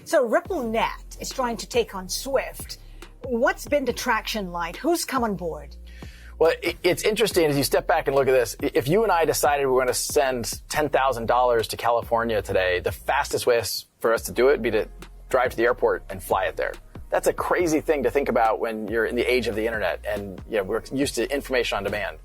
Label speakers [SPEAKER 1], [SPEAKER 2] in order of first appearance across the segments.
[SPEAKER 1] So RippleNet is trying to take on SWIFT. What's been the traction like? Who's come on board?
[SPEAKER 2] Well, it's interesting as you step back and look at this. If you and I decided we were going to send $10,000 to California today, the fastest way for us to do it would be to drive to the airport and fly it there. That's a crazy thing to think about when you're in the age of the internet and we're used to information on demand.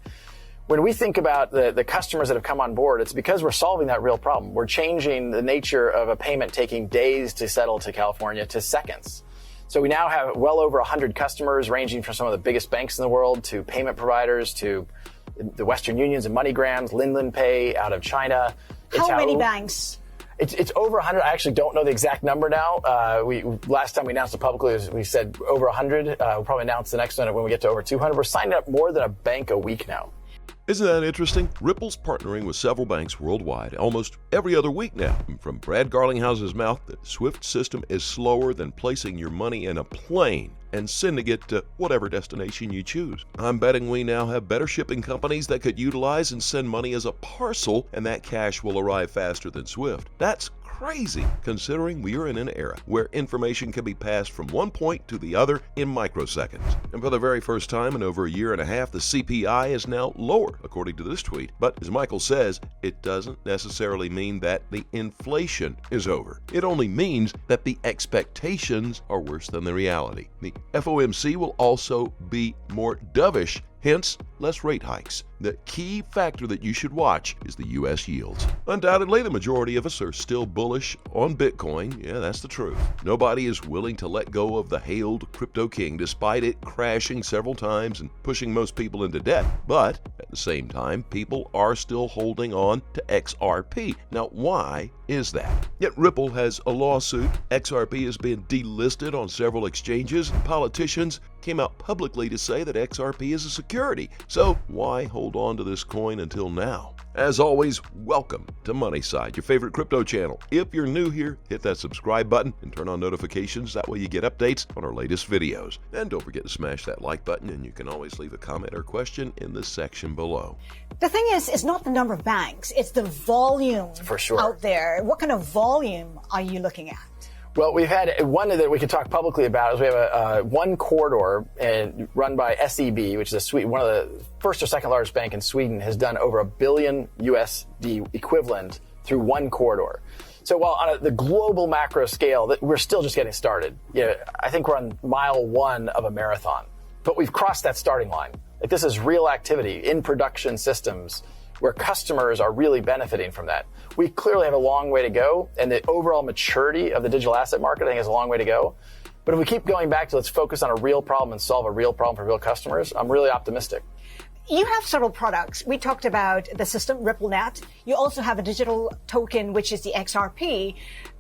[SPEAKER 2] When we think about the customers that have come on board, it's because we're solving that real problem. We're changing the nature of a payment taking days to settle to California to seconds. So we now have well over 100 customers ranging from some of the biggest banks in the world to payment providers to the Western Unions and MoneyGrams, Linlan Pay out of China.
[SPEAKER 1] How many banks?
[SPEAKER 2] It's over 100. I actually don't know the exact number now. Last time we announced it publicly, we said over 100. We'll probably announce the next one when we get to over 200. We're signing up more than a bank a week now.
[SPEAKER 3] Isn't that interesting? Ripple's partnering with several banks worldwide almost every other week now. From Brad Garlinghouse's mouth, the SWIFT system is slower than placing your money in a plane and sending it to whatever destination you choose. I'm betting we now have better shipping companies that could utilize and send money as a parcel, and that cash will arrive faster than SWIFT. That's crazy, considering we are in an era where information can be passed from one point to the other in microseconds. And for the very first time in over a year and a half, the CPI is now lower, according to this tweet. But as Michael says, it doesn't necessarily mean that the inflation is over. It only means that the expectations are worse than the reality. The FOMC will also be more dovish, hence less rate hikes. The key factor that you should watch is the U.S. yields. Undoubtedly, the majority of us are still bullish on Bitcoin. Yeah, that's the truth. Nobody is willing to let go of the hailed crypto king despite it crashing several times and pushing most people into debt. But at the same time, people are still holding on to XRP. Now, why is that? Yet Ripple has a lawsuit. XRP has been delisted on several exchanges, and politicians came out publicly to say that XRP is a security. So why hold on to this coin until now? As always, welcome to Moneyside, your favorite crypto channel. If you're new here, hit that subscribe button and turn on notifications. That way you get updates on our latest videos. And don't forget to smash that like button, and you can always leave a comment or question in the section below.
[SPEAKER 1] The thing is, it's not the number of banks, it's the volume
[SPEAKER 2] for sure
[SPEAKER 1] out there. What kind of volume are you looking at?
[SPEAKER 2] Well, we've had one that we could talk publicly about is we have one corridor run by SEB, which is one of the first or second largest bank in Sweden, has done over $1 billion USD equivalent through one corridor. So while on the global macro scale, we're still just getting started. I think we're on mile 1 of a marathon, but we've crossed that starting line. Like, this is real activity in production systems where customers are really benefiting from that. We clearly have a long way to go, and the overall maturity of the digital asset market, I think, has a long way to go. But if we keep going back to let's focus on a real problem and solve a real problem for real customers, I'm really optimistic.
[SPEAKER 1] You have several products. We talked about the system, RippleNet. You also have a digital token, which is the XRP.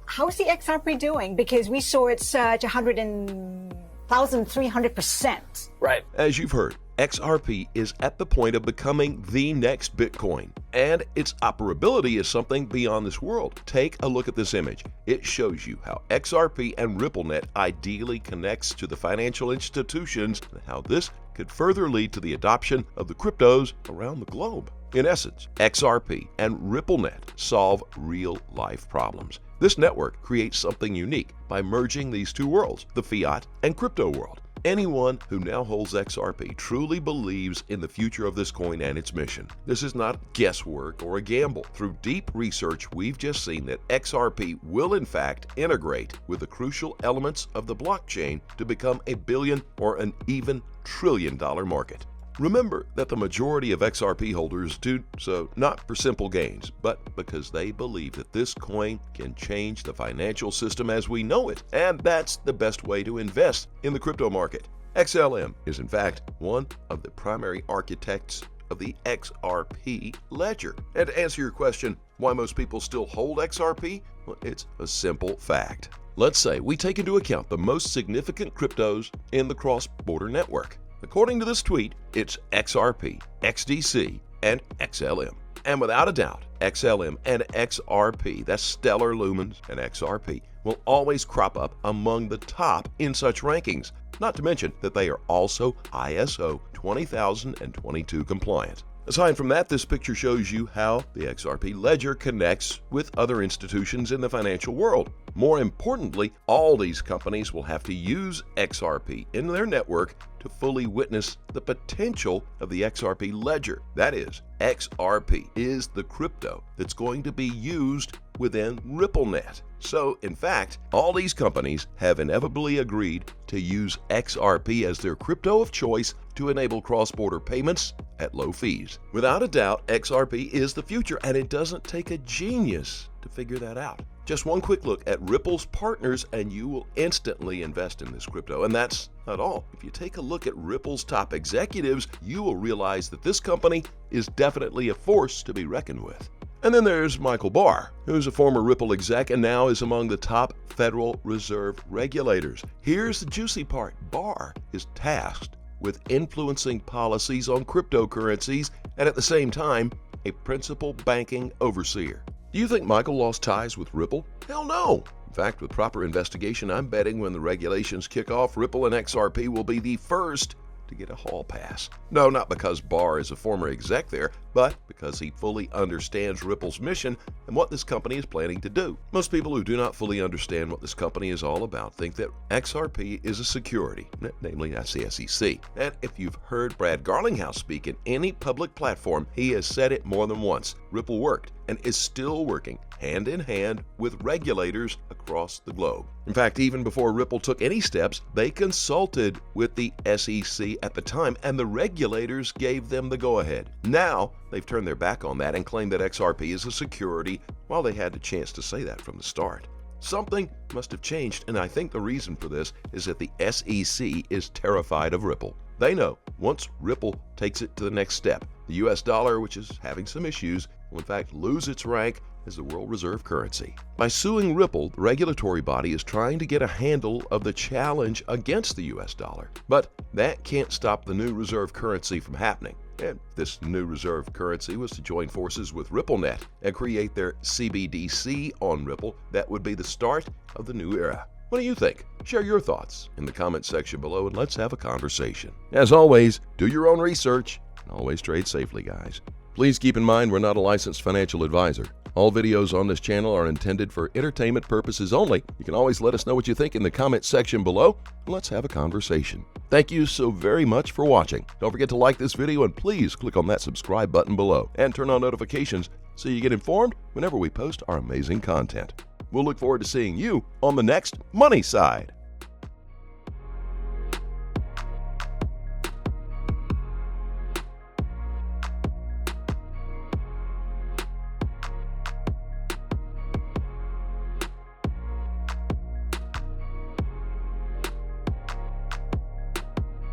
[SPEAKER 1] How's the XRP doing? Because we saw it surge 1,300%.
[SPEAKER 2] Right.
[SPEAKER 3] As you've heard, XRP is at the point of becoming the next Bitcoin, and its operability is something beyond this world. Take a look at this image. It shows you how XRP and RippleNet ideally connects to the financial institutions and how this could further lead to the adoption of the cryptos around the globe. In essence, XRP and RippleNet solve real-life problems. This network creates something unique by merging these two worlds, the fiat and crypto world. Anyone who now holds XRP truly believes in the future of this coin and its mission. This is not guesswork or a gamble. Through deep research, we've just seen that XRP will in fact integrate with the crucial elements of the blockchain to become a billion or an even trillion-dollar market. Remember that the majority of XRP holders do so not for simple gains, but because they believe that this coin can change the financial system as we know it, and that's the best way to invest in the crypto market. XLM is in fact one of the primary architects of the XRP ledger. And to answer your question, why most people still hold XRP? Well, it's a simple fact. Let's say we take into account the most significant cryptos in the cross-border network. According to this tweet, it's XRP, XDC, and XLM. And without a doubt, XLM and XRP, that's Stellar Lumens and XRP, will always crop up among the top in such rankings, not to mention that they are also ISO 20022 compliant. Aside from that, this picture shows you how the XRP ledger connects with other institutions in the financial world. More importantly, all these companies will have to use XRP in their network to fully witness the potential of the XRP ledger. That is, XRP is the crypto that's going to be used within RippleNet. So, in fact, all these companies have inevitably agreed to use XRP as their crypto of choice to enable cross-border payments at low fees. Without a doubt, XRP is the future, and it doesn't take a genius to figure that out. Just one quick look at Ripple's partners and you will instantly invest in this crypto. And that's not all. If you take a look at Ripple's top executives, you will realize that this company is definitely a force to be reckoned with. And then there's Michael Barr, who's a former Ripple exec and now is among the top Federal Reserve regulators. Here's the juicy part. Barr is tasked with influencing policies on cryptocurrencies and at the same time, a principal banking overseer. Do you think Michael lost ties with Ripple? Hell no! In fact, with proper investigation, I'm betting when the regulations kick off, Ripple and XRP will be the first to get a hall pass. No, not because Barr is a former exec there, but because he fully understands Ripple's mission and what this company is planning to do. Most people who do not fully understand what this company is all about think that XRP is a security, namely that's the SEC. And if you've heard Brad Garlinghouse speak in any public platform, he has said it more than once. Ripple worked and is still working hand in hand with regulators across the globe. In fact, even before Ripple took any steps, they consulted with the SEC at the time, and the regulators gave them the go-ahead. Now, they've turned their back on that and claimed that XRP is a security while they had the chance to say that from the start. Something must have changed, and I think the reason for this is that the SEC is terrified of Ripple. They know once Ripple takes it to the next step, the US dollar, which is having some issues, will in fact lose its rank as the world reserve currency. By suing Ripple, the regulatory body is trying to get a handle of the challenge against the US dollar. But that can't stop the new reserve currency from happening. And this new reserve currency was to join forces with RippleNet and create their CBDC on Ripple. That would be the start of the new era. What do you think? Share your thoughts in the comment section below and let's have a conversation. As always, do your own research and always trade safely, guys. Please keep in mind we're not a licensed financial advisor. All videos on this channel are intended for entertainment purposes only. You can always let us know what you think in the comment section below. Let's have a conversation. Thank you so very much for watching. Don't forget to like this video and please click on that subscribe button below and turn on notifications so you get informed whenever we post our amazing content. We'll look forward to seeing you on the next Money Side.